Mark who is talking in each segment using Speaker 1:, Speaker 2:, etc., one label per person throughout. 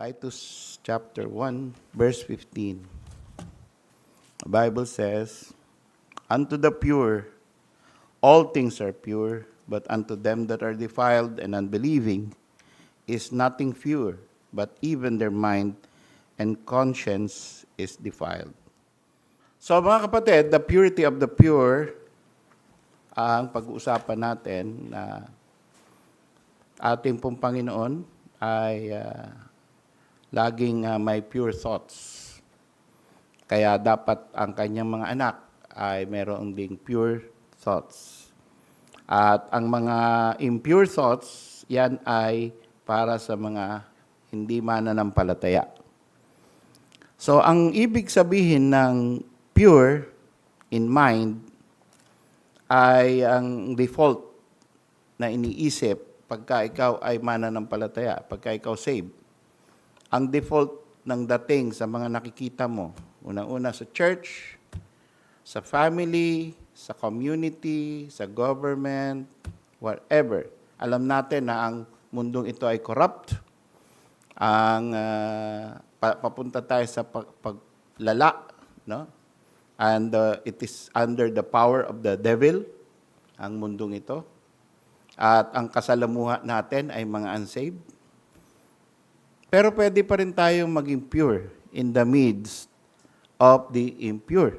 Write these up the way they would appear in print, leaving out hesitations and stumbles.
Speaker 1: Titus chapter 1, verse 15. The Bible says, "Unto the pure, all things are pure, but unto them that are defiled and unbelieving is nothing pure, but even their mind and conscience is defiled." So mga kapatid, the purity of the pure, ang pag-uusapan natin na ating pong Panginoon ay laging may pure thoughts. Kaya dapat ang kanyang mga anak ay meron ding pure thoughts. At ang mga impure thoughts, yan ay para sa mga hindi mananampalataya. So ang ibig sabihin ng pure in mind ay ang default na iniisip pagka ikaw ay mananampalataya, pagka ikaw saved. Ang default ng dating sa mga nakikita mo, unang-una sa church, sa family, sa community, sa government, whatever. Alam natin na ang mundong ito ay corrupt. Ang papunta tayo sa paglala, no? And it is under the power of the devil, ang mundong ito. At ang kasalamuha natin ay mga unsaved. Pero pwede pa rin tayong maging pure in the midst of the impure.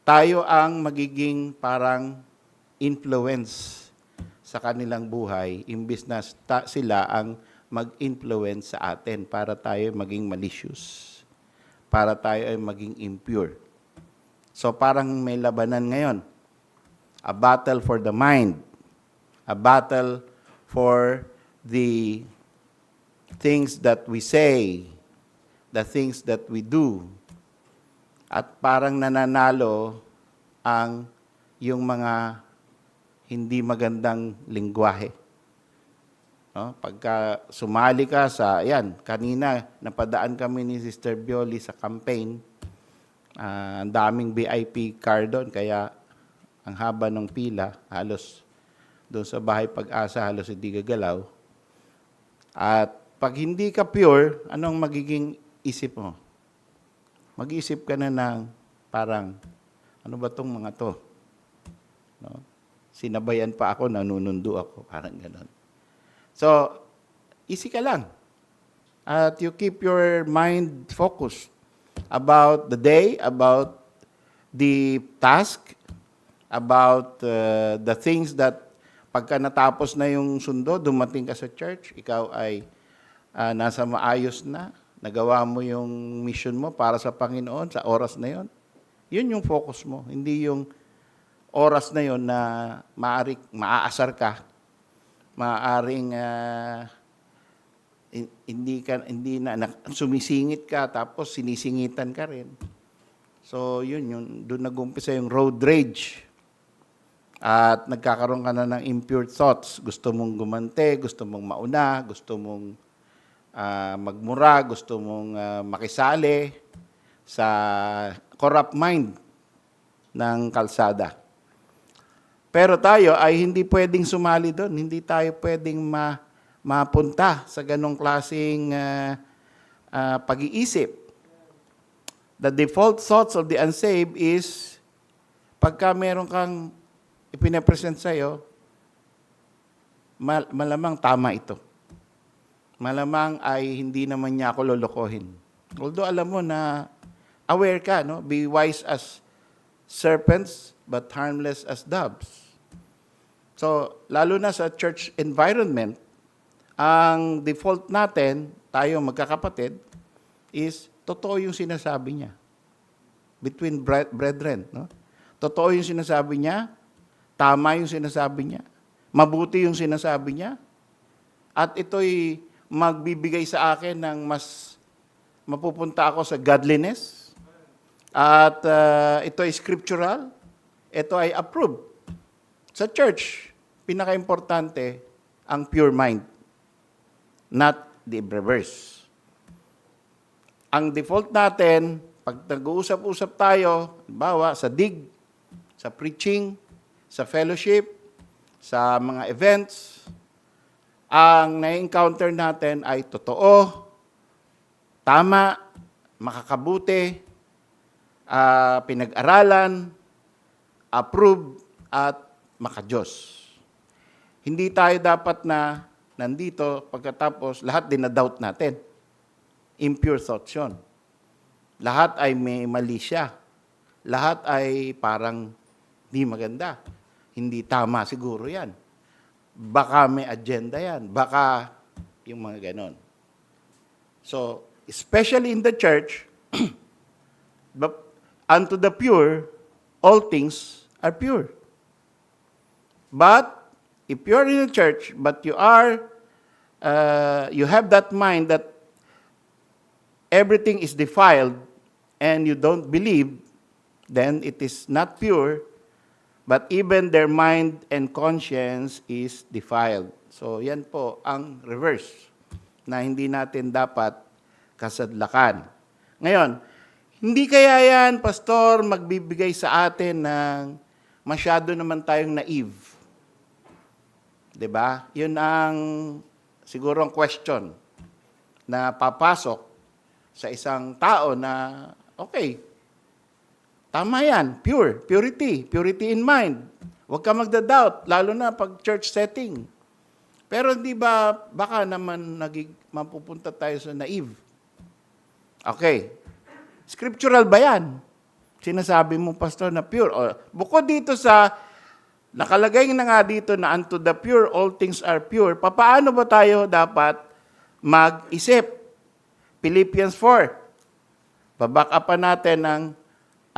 Speaker 1: Tayo ang magiging parang influence sa kanilang buhay, imbis na sila ang mag-influence sa atin para tayo maging malicious, para tayo ay maging impure. So parang may labanan ngayon. A battle for the mind. A battle for the things that we say, the things that we do. At parang nananalo ang yung mga hindi magandang lingwahe. No? Pagka sumali ka sa, kanina napadaan kami ni Sister Bioli sa campaign, ang daming VIP card doon, kaya ang haba ng pila, halos doon sa Bahay Pag-asa, halos hindi gagalaw. At pag hindi ka pure, anong magiging isip mo? Mag-isip ka na ng parang, ano ba tong mga to? No? Sinabayan pa ako, nanunundo ako, parang gano'n. So, easy ka lang. At you keep your mind focused about the day, about the task, about the things that pagka natapos na yung sundo, dumating ka sa church, ikaw ay nasa maayos na, nagawa mo yung mission mo para sa Panginoon sa oras na yon. Yun yung focus mo, hindi yung oras na yon na maaasar ka, maaring hindi na sumisingit ka tapos sinisingitan ka rin. So yun doon nag-umpisa yung road rage. At nagkakaroon ka na ng impure thoughts. Gusto mong gumante, gusto mong mauna, gusto mong magmura, gusto mong makisali sa corrupt mind ng kalsada. Pero tayo ay hindi pwedeng sumali doon. Hindi tayo pwedeng mapunta sa ganong klaseng pag-iisip. The default thoughts of the unsaved is pagka meron kang ipinapresent sa'yo, malamang tama ito. Malamang ay hindi naman niya ako lolokohin. Although alam mo na aware ka, no? Be wise as serpents, but harmless as doves. So, lalo na sa church environment, ang default natin, tayo magkakapatid, is totoo yung sinasabi niya. Between brethren, no? Totoo yung sinasabi niya, tama yung sinasabi niya, mabuti yung sinasabi niya, at ito'y magbibigay sa akin ng mas mapupunta ako sa godliness, at ito ay scriptural, ito ay approved. Sa church, pinaka-importante ang pure mind, not the reverse. Ang default natin, pag nag-uusap-usap tayo, halimbawa sa dig, sa preaching, sa fellowship, sa mga events, ang na-encounter natin ay totoo, tama, makakabuti, pinag-aralan, approved, at makadiyos. Hindi tayo dapat na nandito pagkatapos lahat dinadoubt natin. Impure thoughts yun. Lahat ay may mali siya. Lahat ay parang di maganda. Hindi tama siguro yan. Baka may agenda yan. Baka yung mga ganon. So, especially in the church, but unto the pure, all things are pure. But if you are in a church, but you have that mind that everything is defiled and you don't believe, then it is not pure, but even their mind and conscience is defiled. So yan po ang reverse na hindi natin dapat kasadlakan. Ngayon, hindi kaya yan, Pastor, magbibigay sa atin ng masyado naman tayong naive. 'Di ba? Yun ang siguro ang question na papasok sa isang tao na, okay, tama yan, purity in mind. Huwag ka magda-doubt, lalo na pag church setting. Pero di ba, baka naman mapupunta tayo sa naive. Okay, scriptural ba yan? Sinasabi mo, Pastor, na pure. O, bukod dito sa nakalagay na nga dito na unto the pure, all things are pure. Paano ba tayo dapat mag-isip? Philippians 4. Baback up pa natin ng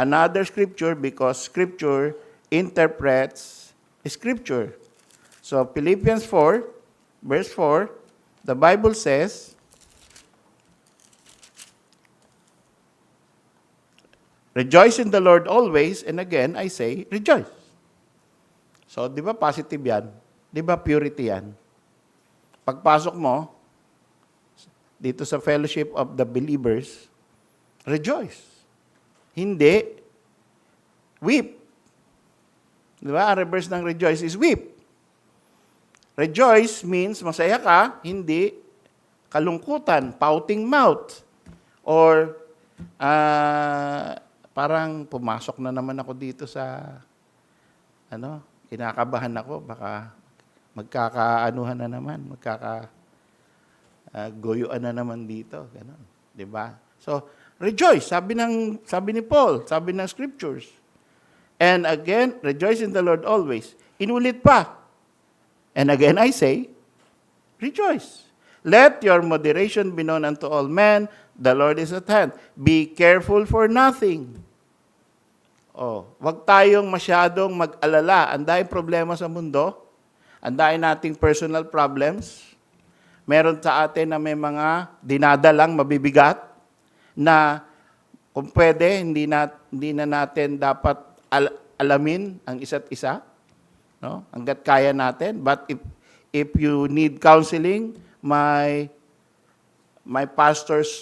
Speaker 1: another scripture because scripture interprets scripture. So, Philippians 4, verse 4, the Bible says, rejoice in the Lord always, and again, I say, rejoice. So, di ba positive yan? Di ba purity yan? Pagpasok mo dito sa fellowship of the believers, rejoice. Hindi, weep. Di ba? Ang reverse ng rejoice is weep. Rejoice means masaya ka, hindi kalungkutan, pouting mouth. Or parang pumasok na naman ako dito sa kinakabahan ako, baka magkakaanuhan na naman, goyoan na naman dito, ganun, 'di ba? So, rejoice, sabi ni Paul, sabi ng scriptures. And again, rejoice in the Lord always. Inulit pa. And again I say, rejoice. Let your moderation be known unto all men, the Lord is at hand. Be careful for nothing. Wag tayong masyadong mag-alala. Ang daming problema sa mundo. Ang daming nating personal problems. Meron sa atin na may mga dinadalang mabibigat na kung pwede, hindi na natin dapat alamin ang isa't isa. No? Hanggat kaya natin. But if you need counseling, my pastor's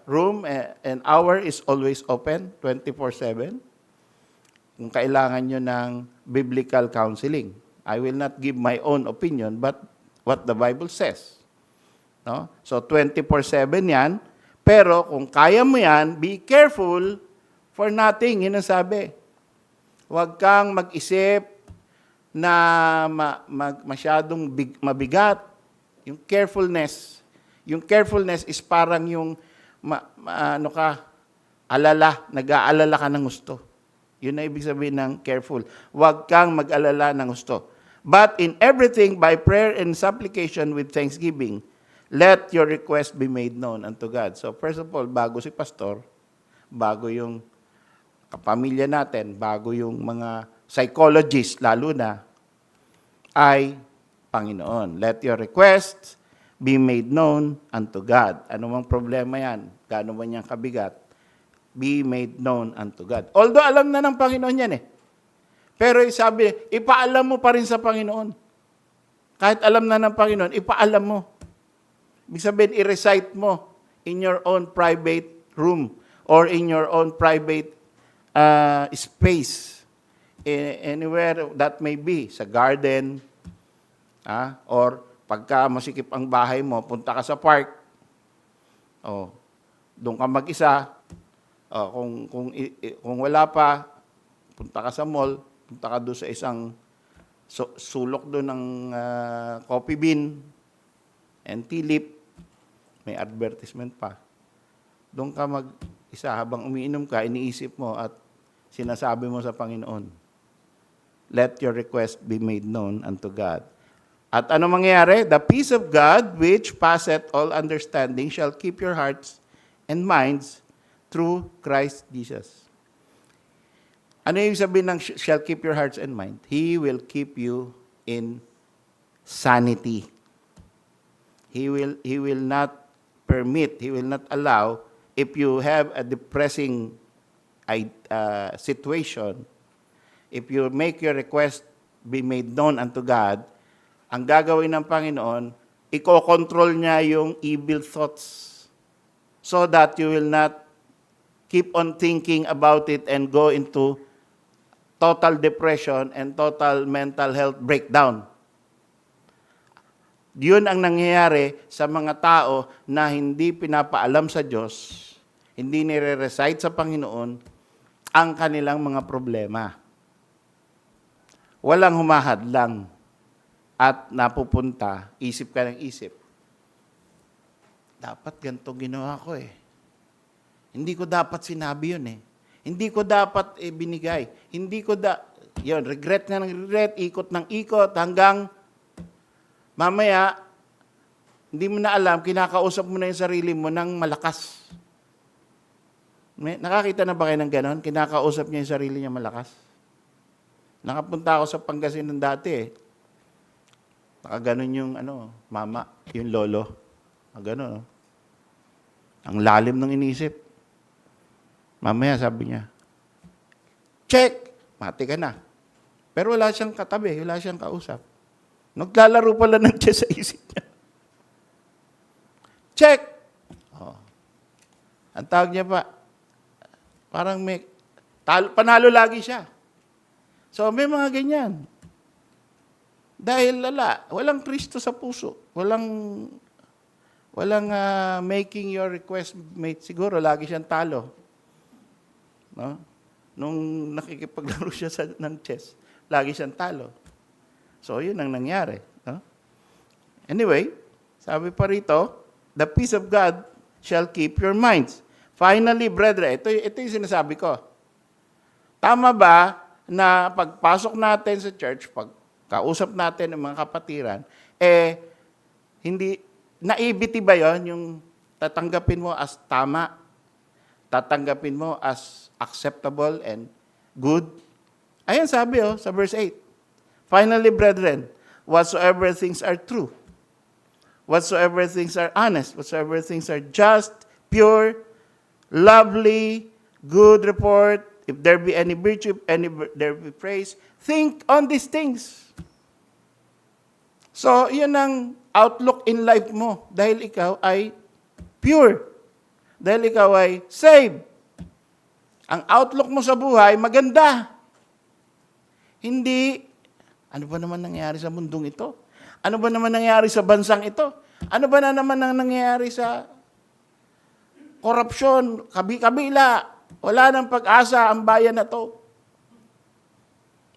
Speaker 1: room and hour is always open, 24/7. Kung kailangan nyo ng biblical counseling. I will not give my own opinion, but what the Bible says. No? So, 24/7 yan. Pero kung kaya mo yan, be careful for nothing. Yun ang sabi. Huwag kang mag-isip na masyadong mabigat. Yung carefulness. Yung carefulness is parang yung nag-aalala ka ng gusto. Yun na ibig sabihin ng careful. Huwag kang mag-alala ng gusto. But in everything, by prayer and supplication with thanksgiving, let your request be made known unto God. So first of all, bago si pastor, bago yung kapamilya natin, bago yung mga psychologists, lalo na, ay Panginoon. Let your requests be made known unto God. Ano mang problema yan? Gaano man niyang kabigat? Be made known unto God. Although alam na ng Panginoon yan eh. Pero sabi, ipaalam mo pa rin sa Panginoon. Kahit alam na ng Panginoon, ipaalam mo. Ibig sabihin, i-recite mo in your own private room or in your own private space. Anywhere that may be, sa garden, or Pagka masikip ang bahay mo, punta ka sa park. Oh, doon ka mag-isa. Oh, kung wala pa, punta ka sa mall, punta ka doon sa isang sulok doon ng coffee bean and tulip. May advertisement pa. Doon ka mag-isa habang umiinom ka, iniisip mo at sinasabi mo sa Panginoon, let your request be made known unto God. At ano mangyayari? The peace of God, which passeth all understanding, shall keep your hearts and minds through Christ Jesus. Ano yung sabihin ng shall keep your hearts and mind? He will keep you in sanity. He will not permit, He will not allow, if you have a depressing situation, if you make your request be made known unto God, ang gagawin ng Panginoon, iko-control niya yung evil thoughts so that you will not keep on thinking about it and go into total depression and total mental health breakdown. Yun ang nangyayari sa mga tao na hindi pinapaalam sa Diyos, hindi nire-recite sa Panginoon ang kanilang mga problema. Walang humahadlang at napupunta, isip ka ng isip. Dapat ganito ginawa ko eh. Hindi ko dapat sinabi yun eh. Hindi ko dapat binigay. Hindi ko yun, regret nga ng regret, ikot ng ikot, hanggang mamaya, hindi mo na alam, kinakausap mo na yung sarili mo ng malakas. Nakakita na ba kayo ng ganon? Kinakausap niya yung sarili niya malakas. Nakapunta ako sa Pangasinan dati eh. Nakaganon yung mama, yung lolo. Ganon. Ang lalim ng inisip. Mamaya sabi niya, check! Mati ka na. Pero wala siyang katabi, wala siyang kausap. Naglalaro pala ng chess sa isip niya. Check! Oh. Ang tawag niya pa, parang panalo lagi siya. So may mga ganyan. Dahil walang Kristo sa puso. Walang making your request made. Siguro, lagi siyang talo. No? Nung nakikipaglaro siya ng chess, lagi siyang talo. So, yun ang nangyari. No? Anyway, sabi pa rito, the peace of God shall keep your minds. Finally, brethren, ito yung sinasabi ko. Tama ba na pagpasok natin sa church, kausap natin ng mga kapatiran, hindi, naibiti ba yon yung tatanggapin mo as tama, tatanggapin mo as acceptable and good? Ayan sabi sa verse 8. Finally, brethren, whatsoever things are true, whatsoever things are honest, whatsoever things are just, pure, lovely, good report, if there be any virtue, there be praise, think on these things. So, yun ang outlook in life mo dahil ikaw ay pure. Dahil ikaw ay saved. Ang outlook mo sa buhay, maganda. Hindi, ano ba naman nangyayari sa mundong ito? Ano ba naman nangyayari sa bansang ito? Ano ba na naman ang nangyayari sa korupsyon, kabila? Wala nang pag-asa ang bayan na to.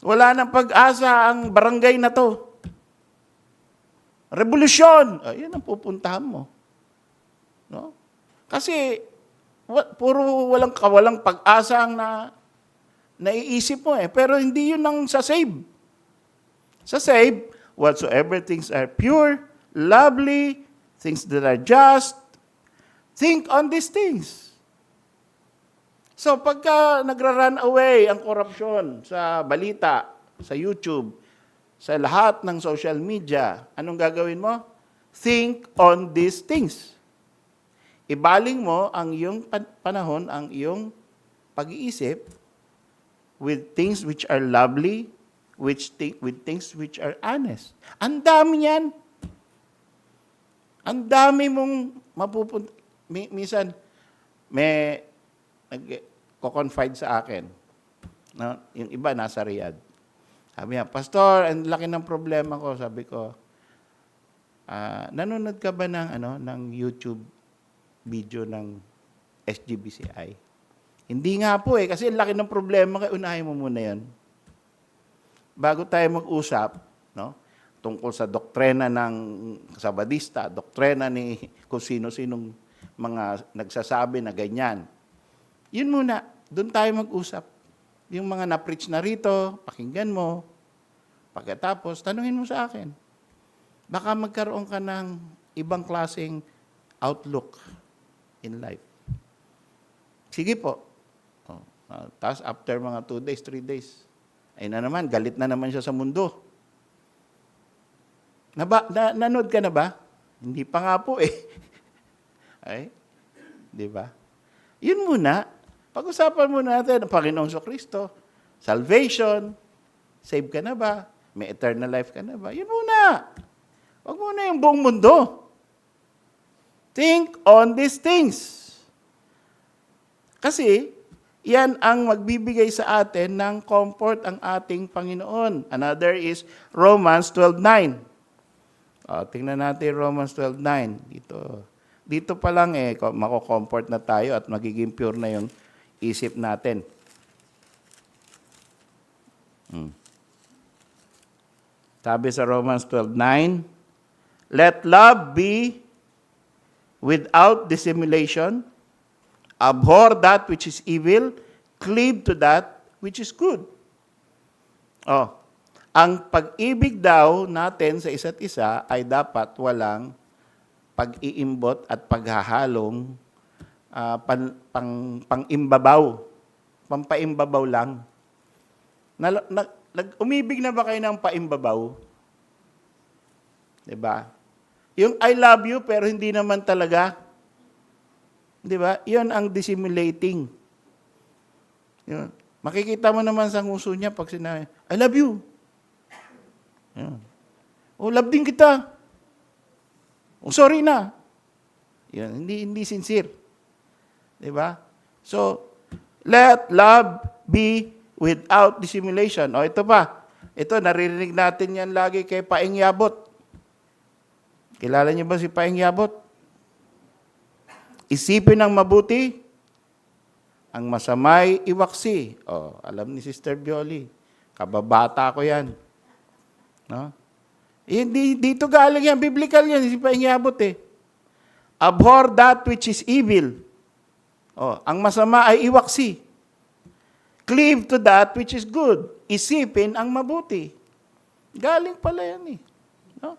Speaker 1: Wala nang pag-asa ang barangay na to. Revolusyon! Yan ang pupuntahan mo. No? Kasi, puro walang pag-asa ang naiisip mo eh. Pero hindi yun ang sa save. Sa save, whatsoever things are pure, lovely, things that are just, think on these things. So, pagka nagra-run away ang korupsyon sa balita, sa YouTube, sa lahat ng social media, anong gagawin mo? Think on these things. Ibaling mo ang iyong panahon, ang iyong pag-iisip with things which are lovely, with things which are honest. Ang dami niyan. Ang dami mong mapupunta. Minsan, may nag-confide sa akin. No? Yung iba nasa Riyadh. Sabi niya, Pastor, ang laki ng problema ko. Sabi ko, Nanonood ka ba ng YouTube video ng SGBCI? Hindi nga po kasi ang laki ng problema, kaya unahin mo muna yan. Bago tayo mag-usap, no, tungkol sa doktrina ng Sabadista, doktrina ni kung sino-sinong mga nagsasabi na ganyan. Yun muna, doon tayo mag-usap. Yung mga na-preach na rito, pakinggan mo. Pagkatapos, tanungin mo sa akin. Baka magkaroon ka ng ibang klaseng outlook in life. Sige po. Tapos after mga 2 days, 3 days, ay na naman, galit na naman siya sa mundo. Nanood ka na ba? Hindi pa nga po Ay, di ba? Yun muna. Pag-usapan muna natin ang Panginoong Kristo, salvation, save ka na ba? May eternal life ka na ba? Yun muna. Huwag muna yung buong mundo. Think on these things. Kasi, yan ang magbibigay sa atin ng comfort ang ating Panginoon. Another is Romans 12:9. Tingnan natin Romans 12:9. Dito pa lang mako-comfort na tayo at magiging pure na yung isip natin. Sabi sa Romans 12:9, let love be without dissimulation. Abhor that which is evil, cleave to that which is good. Ang pag-ibig daw natin sa isa't isa ay dapat walang pag-iimbot at paghahalong pang-imbabaw. Pampaimbabaw lang. Umibig na ba kayo ng paimbabaw? Diba? Yung I love you pero hindi naman talaga. Diba? Yun ang dissimulating. Yun. Makikita mo naman sa nguso niya pag sinabi, I love you. Yun. Love din kita. Sorry na. Yun. Hindi sincere. Diba? So, let love be without dissimulation. Ito pa. Ito, naririnig natin yan lagi kay Paing Yabot. Kilala niyo ba si Paing Yabot? Isipin ang mabuti, ang masamay iwaksi. Alam ni Sister Bioli, kababata ko yan. No? Dito galing yan, biblical yan, si Paing Yabot Abhor that which is evil. Ang masama ay iwaksi. Cleave to that which is good. Isipin ang mabuti. Galing pala yan No?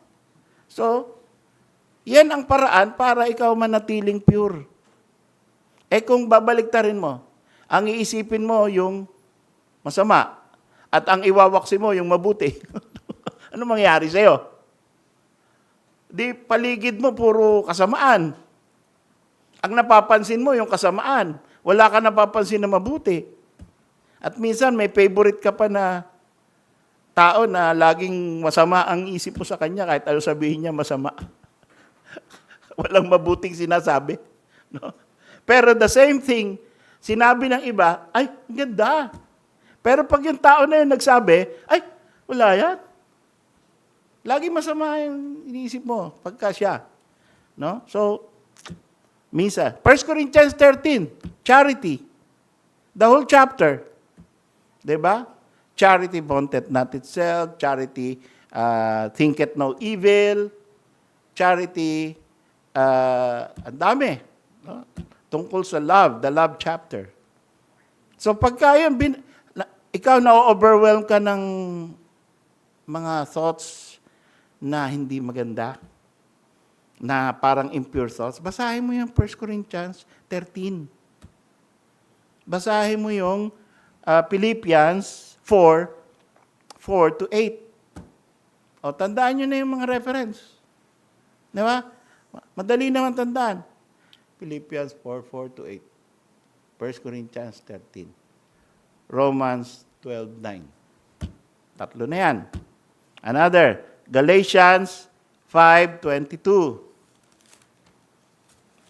Speaker 1: So, yan ang paraan para ikaw manatiling pure. Kung babaliktarin mo, ang iisipin mo yung masama at ang iwawaksi mo yung mabuti. Ano mangyari sa'yo? Di paligid mo puro kasamaan. Ang napapansin mo yung kasamaan. Wala ka napapansin na mabuti. At minsan may favorite ka pa na tao na laging masama ang isip mo sa kanya kahit ano sabihin niya masama. Walang mabuting sinasabi. No? Pero the same thing, sinabi ng iba, ay, ganda. Pero pag yung tao na yun nagsabi, ay, wala yan. Lagi masama yung iniisip mo pagka siya. No? So, minsan. 1 Corinthians 13, charity. The whole chapter. Diba? Charity vaunteth not itself. Charity thinketh no evil. Charity ang dami. No? Tungkol sa love, the love chapter. So pagka yun, ikaw na-overwhelm ka ng mga thoughts na hindi maganda, na parang impure thoughts, basahin mo yung 1 Corinthians 13. Basahin mo yung Philippians 4:4 to 8. Tandaan nyo na yung mga reference. Di ba? Madali naman tandaan. Philippians 4:4 to 8. 1 Corinthians 13. Romans 12:9. Tatlo na yan. Another, Galatians 5:22.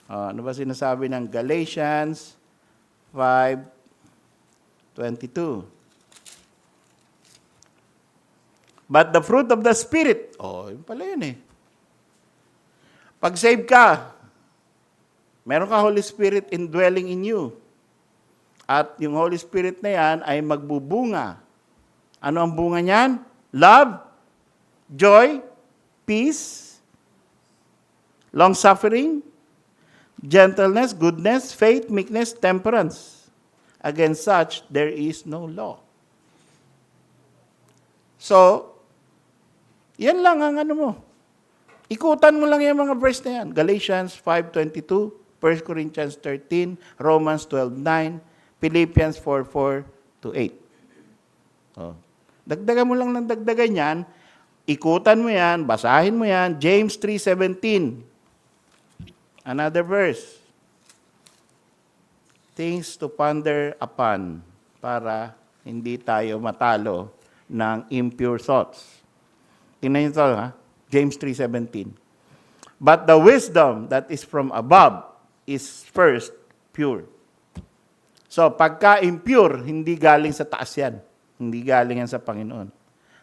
Speaker 1: Ano ba sinasabi ng Galatians 5:22? But the fruit of the Spirit, yun pala yun Pag save ka, meron ka Holy Spirit indwelling in you. At yung Holy Spirit na yan ay magbubunga. Ano ang bunga niyan? Love, joy, peace, long-suffering, gentleness, goodness, faith, meekness, temperance. Against such, there is no law. So, yan lang ang ano mo. Ikutan mo lang yung mga verse na yan. Galatians 5:22, 1 Corinthians 13, Romans 12:9, Philippians 4:4-8. Oh. Dagdagan mo lang ng dagdagan yan, ikutan mo yan, basahin mo yan, James 3:17. Another verse. Things to ponder upon para hindi tayo matalo ng impure thoughts. Tingnan niyo ito, ha? James 3:17. But the wisdom that is from above is first pure. So, pagka impure, hindi galing sa taas yan. Hindi galing yan sa Panginoon.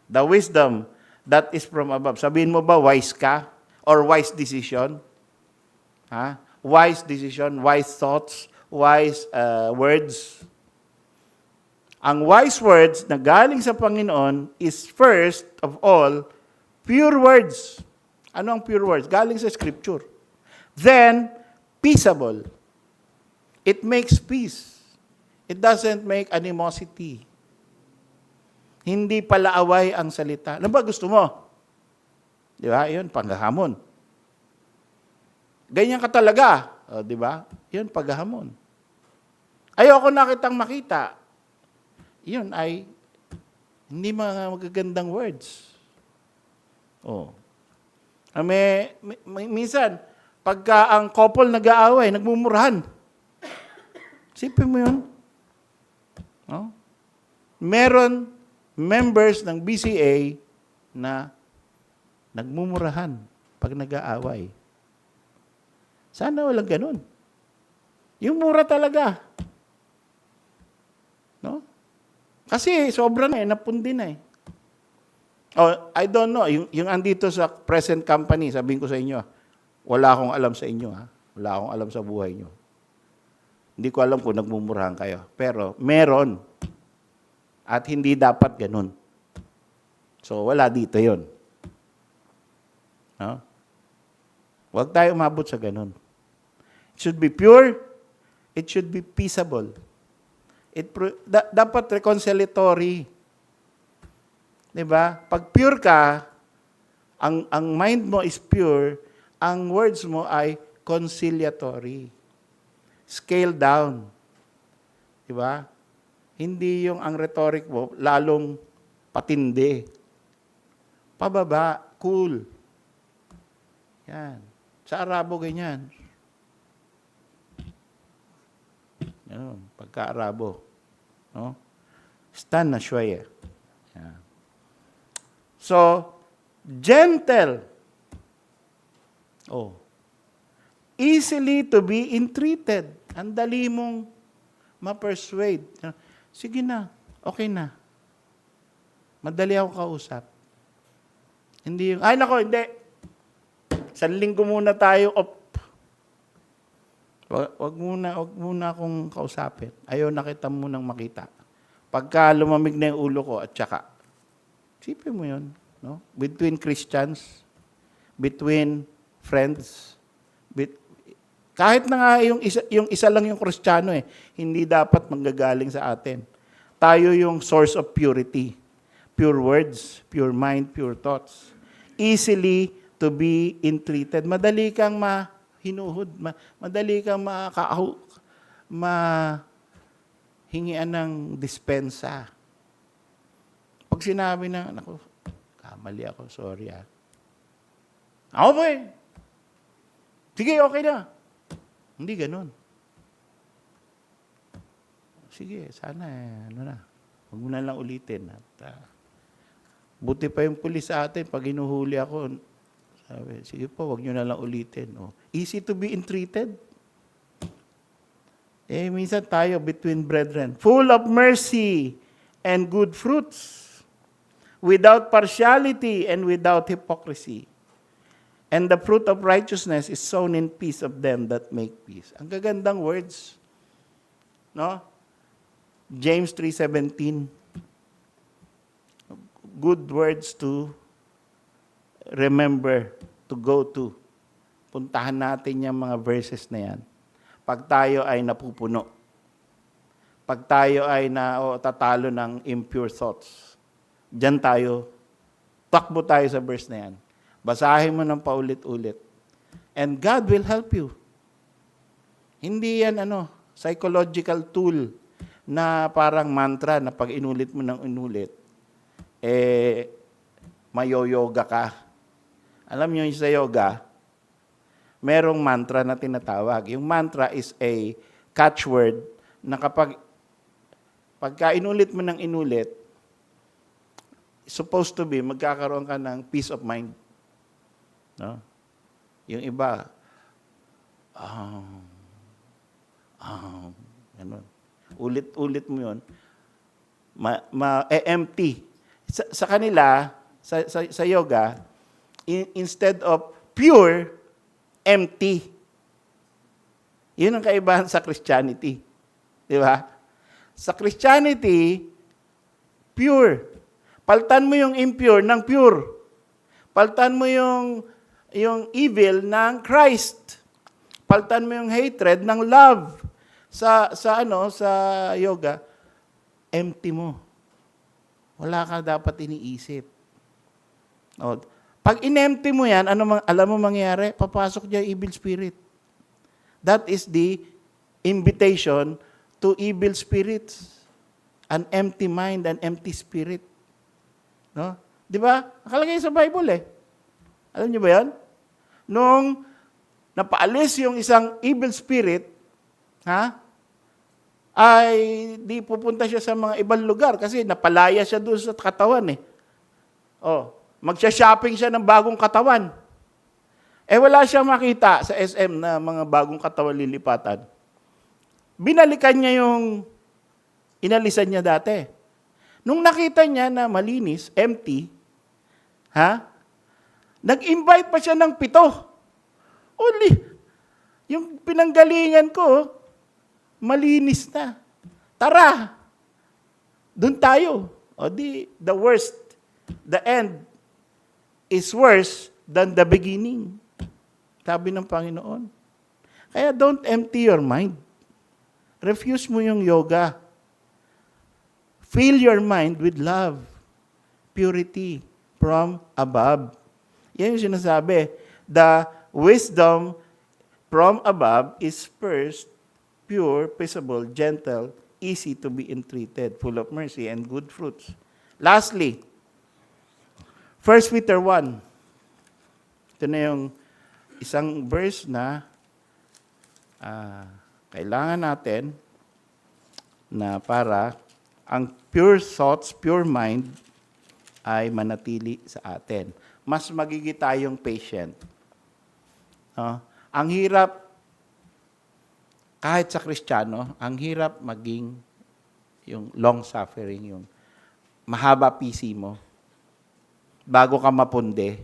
Speaker 1: The wisdom that is from above. Sabihin mo ba, wise ka? Or wise decision? Ha? Wise decision, wise thoughts, wise words. Ang wise words na galing sa Panginoon is first of all, pure words. Ano ang pure words? Galing sa Scripture. Then, peaceable. It makes peace. It doesn't make animosity. Hindi palaaway ang salita. Ano ba gusto mo? Di ba? Yun, panghahamon. Ganyan ka talaga. O, di ba? Yun, paghahamon. Ayoko na kitang makita. Yun ay hindi mga magagandang words. Oh. Minsan, pagka ang couple nag-aaway, nagmumurahan. Sipin mo yun. No? Meron members ng BCA na nagmumurahan pag nag-aaway. Sana walang ganun. Yung mura talaga. No? Kasi sobra na napundi na Oh, I don't know. Yung andito sa present company, sabihin ko sa inyo, wala akong alam sa inyo. Ha? Wala akong alam sa buhay nyo. Hindi ko alam kung nagmumurahan kayo. Pero meron. At hindi dapat ganun. So, wala dito yon. No? Huwag tayo umabot sa ganun. It should be pure. It should be peaceable. Dapat reconciliatory. Diba? Pag pure ka, ang mind mo is pure, ang words mo ay conciliatory. Scale down. Diba? Hindi yung ang rhetoric mo lalong patindi. Pababa, cool. Yan. Sa Arabo, ganyan. Yan, pagka-Arabo. No? Stan na shwaya. Yan. So, gentle. Oh. Easily to be entreated. Ang dali mong ma-persuade. Sige na, okay na. Madali ako kausap. Hindi yung, ay nako, hindi. Isang linggo muna tayo, wag muna akong kausapin. Ayaw na kita munang makita. Pagka lumamig na yung ulo ko at saka, sipin mo yun, no? Between Christians, between friends, kahit na nga yung isa lang yung Kristiyano hindi dapat manggagaling sa atin. Tayo yung source of purity. Pure words, pure mind, pure thoughts. Easily to be entreated. Madali kang mahinuhod, madali kang mahingian ng dispensa. Pag sinabi na, naku, kamali ako, sorry Ako ba sige, okay na. Hindi ganun. Sige, sana ano na. Huwag mo na lang ulitin. At, buti pa yung pulis sa atin, pag inuhuli ako, sabi, sige po, huwag nyo na lang ulitin. Oh. Easy to be entreated. Minsan tayo between brethren. Full of mercy and good fruits. Without partiality and without hypocrisy. And the fruit of righteousness is sown in peace of them that make peace. Ang gagandang words. No? James 3:17. Good words to remember, to go to. Puntahan natin yung mga verses na yan. Pag tayo ay napupuno. Pag tayo ay tatalo ng impure thoughts. Diyan tayo, takbo tayo sa verse na yan. Basahin mo ng paulit-ulit. And God will help you. Hindi yan psychological tool na parang mantra na pag inulit mo ng inulit, mayoyoga ka. Alam niyo yung sa yoga, merong mantra na tinatawag. Yung mantra is a catchword na pagka inulit mo ng inulit, supposed to be, magkakaroon ka ng peace of mind. No? Yung iba, ganun. Ulit-ulit mo yun, empty. Sa kanila, sa yoga, instead of pure, empty. Yun ang kaibahan sa Christianity. Di ba? Sa Christianity, pure. Paltan mo yung impure ng pure. Paltan mo yung evil ng Christ. Paltan mo yung hatred ng love. Sa yoga, empty mo. Wala ka dapat iniisip. Pag in-empty mo yan, alam mo mangyayari? Papasok diyan evil spirit. That is the invitation to evil spirits. An empty mind, an empty spirit. No? Di ba? Nakalagay sa Bible Alam niyo ba yan? Nung napaalis yung isang evil spirit, ay di pupunta siya sa mga ibang lugar kasi napalaya siya doon sa katawan magsha-shopping siya ng bagong katawan. Wala siyang makita sa SM na mga bagong katawan lilipatan. Binalikan niya yung inalisan niya dati. Nung nakita niya na malinis, empty, nag-invite pa siya ng 7. Yung pinanggalingan ko, malinis na. Tara! Doon tayo. The worst, the end is worse than the beginning. Sabi ng Panginoon. Kaya don't empty your mind. Refuse mo yung yoga. Fill your mind with love, purity from above. Yan yung sinasabi. The wisdom from above is first pure, peaceable, gentle, easy to be entreated, full of mercy and good fruits. Lastly, 1 Peter 1. Ito na yung isang verse na kailangan natin na para ang pure thoughts, pure mind ay manatili sa atin. Mas magiging tayong patient. Ang hirap, kahit sa Kristiyano, ang hirap maging yung long-suffering, yung mahaba PC mo, bago ka mapundi.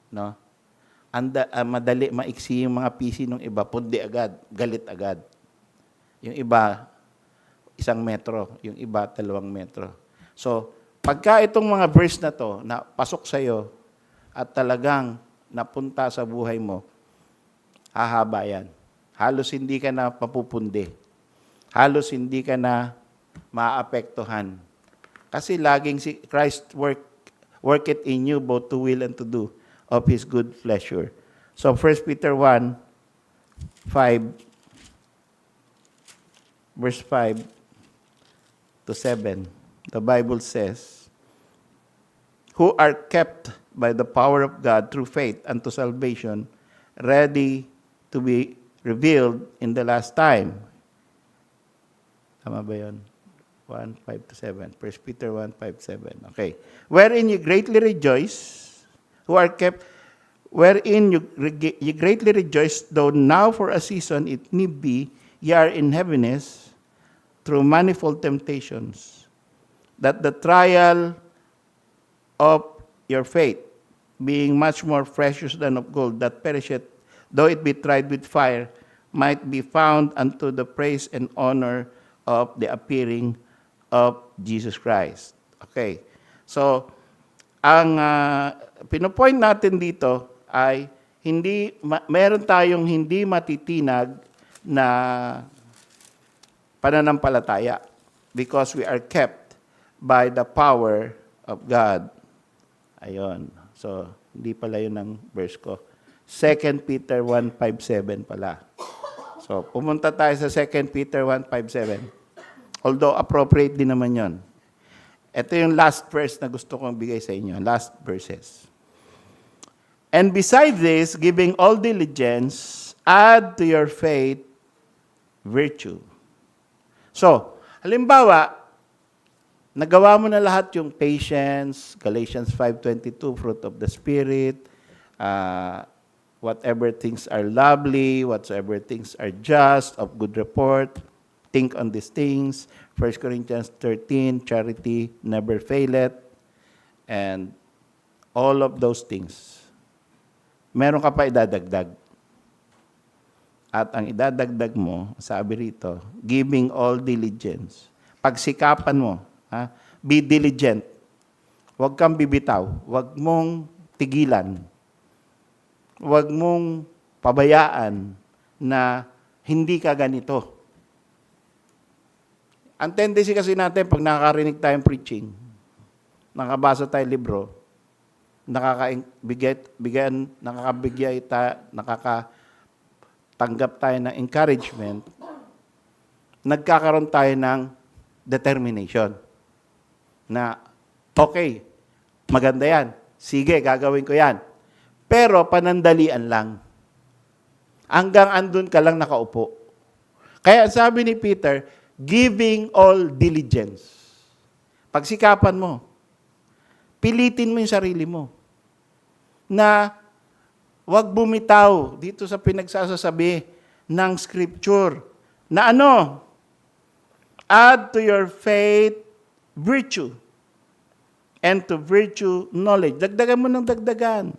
Speaker 1: No? Madali, maiksi yung mga PC ng iba, pundi agad, galit agad. Yung iba, 1 metro, yung iba, 2 metro. So, pagka itong mga verse na to, na pasok sa'yo, at talagang napunta sa buhay mo, hahaba yan. Halos hindi ka na papupundi. Halos hindi ka na maapektuhan. Kasi laging si Christ work it in you both to will and to do of His good pleasure. So 1 Peter 1, 5, verse 5 to 7, the Bible says, who are kept by the power of God through faith unto salvation, ready to be revealed in the last time. Tama ba yun? 1, 5 to 7. 1 Peter 1, 5, 7. Okay. Wherein you greatly rejoice, wherein you greatly rejoice, though now for a season it need be, ye are in heaviness through manifold temptations, that the trial of your faith, being much more precious than of gold that perisheth, though it be tried with fire, might be found unto the praise and honor of the appearing of Jesus Christ. Okay. So, ang pinopoint natin dito ay meron tayong hindi matitinag na pananampalataya because we are kept by the power of God. Ayun. So, hindi pala yun ang verse ko. 2 Peter 1:5-7 pala. So, pumunta tayo sa 2 Peter 1:5-7. Although appropriate din naman yon. Ito yung last verse na gusto kong bigay sa inyo. Last verses. And beside this, giving all diligence, add to your faith virtue. So, halimbawa, nagawa mo na lahat yung patience, Galatians 5:22, fruit of the Spirit, whatever things are lovely, whatsoever things are just, of good report, think on these things. 1 Corinthians 13, charity never faileth, and all of those things. Meron ka pa idadagdag. At ang idadagdag mo, sabi rito, giving all diligence. Pagsikapan mo, be diligent. Huwag kang bibitaw. Huwag mong tigilan. Huwag mong pabayaan na hindi ka ganito. Ang tendency kasi natin, pag nakakarinig tayong preaching, nakabasa tayong libro, nakakatanggap tayo ng encouragement, nagkakaroon tayo ng determination na, okay, maganda yan. Sige, gagawin ko yan. Pero panandalian lang. Hanggang andun ka lang nakaupo. Kaya sabi ni Peter, giving all diligence. Pagsikapan mo. Pilitin mo yung sarili mo. Na wag bumitaw dito sa pinagsasasabi ng Scripture. Na ano? Add to your faith virtue. And to virtue knowledge. Dagdagan mo ng dagdagan.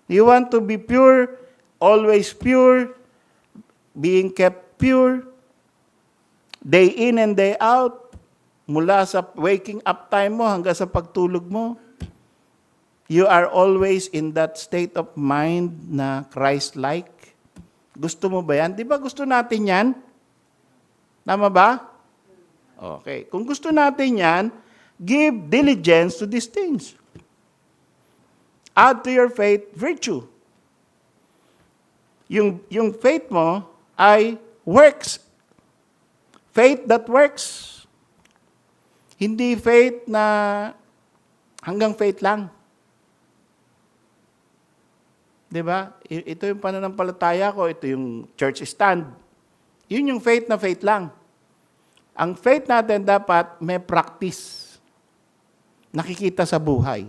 Speaker 1: You want to be pure, always pure, being kept pure, day in and day out, mula sa waking up time mo hanggang sa pagtulog mo. You are always in that state of mind na Christ-like. Gusto mo ba yan? Di ba gusto natin yan? Tama ba? Okay. Kung gusto natin yan, give diligence to these things. Add to your faith virtue. Yung faith mo ay works. Faith that works. Hindi faith na hanggang faith lang. 'Di ba? Ito yung pananampalataya ko, ito yung church stand. Yun yung faith na faith lang. Ang faith natin dapat may practice. Nakikita sa buhay.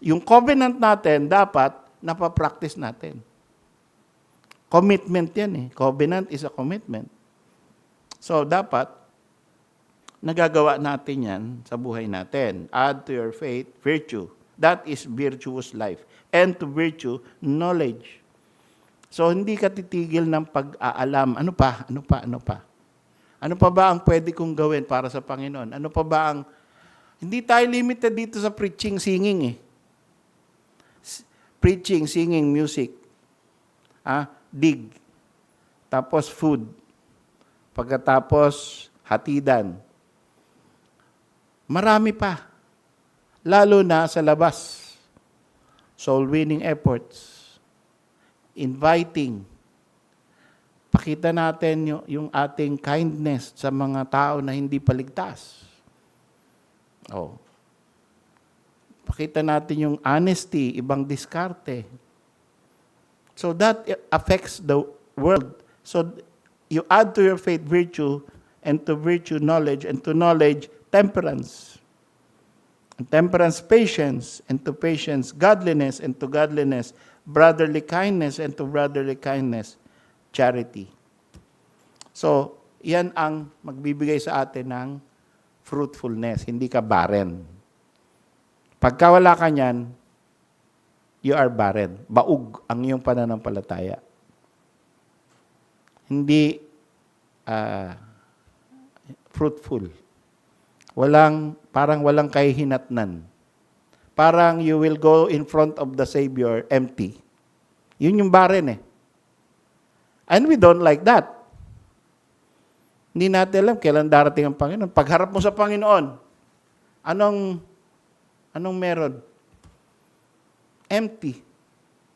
Speaker 1: Yung covenant natin dapat napapractice natin. Commitment yan eh. Covenant is a commitment. So dapat nagagawa natin yan sa buhay natin. Add to your faith virtue. That is virtuous life. And to virtue, knowledge. So hindi ka titigil ng pag-aalam. Ano pa? Ano pa? Ano pa? Ano pa ba ang pwede kong gawin para sa Panginoon? Ano pa ba ang... Hindi tayo limited dito sa preaching, singing eh. Preaching, singing, music. Dig. Tapos food. Pagkatapos hatidan. Marami pa. Lalo na sa labas. Soul winning efforts. Inviting. Pakita natin yung ating kindness sa mga tao na hindi paligtas. Pakita natin yung honesty, ibang diskarte. So that affects the world. So you add to your faith virtue, and to virtue knowledge, and to knowledge temperance. And temperance patience, and to patience godliness, and to godliness brotherly kindness, and to brotherly kindness charity. So, yan ang magbibigay sa atin ng fruitfulness. Hindi ka barren. Pagka wala ka niyan, you are barren. Baog ang iyong pananampalataya. Hindi fruitful. Parang walang kahihinatnan. Parang you will go in front of the Savior empty. Yun yung barren eh. And we don't like that. Hindi natin alam kailan darating ang Panginoon. Pagharap mo sa Panginoon, anong meron? Empty.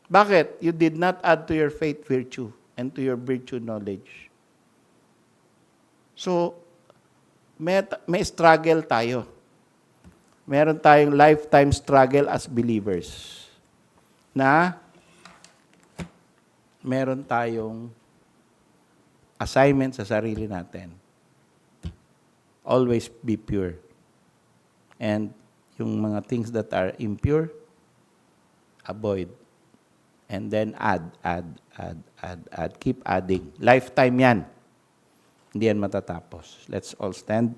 Speaker 1: Bakit? You did not add to your faith virtue and to your virtue knowledge. So, may struggle tayo. Meron tayong lifetime struggle as believers na meron tayong assignment sa sarili natin. Always be pure. And yung mga things that are impure, avoid. And then add. Keep adding. Lifetime yan. Hindi yan matatapos. Let's all stand.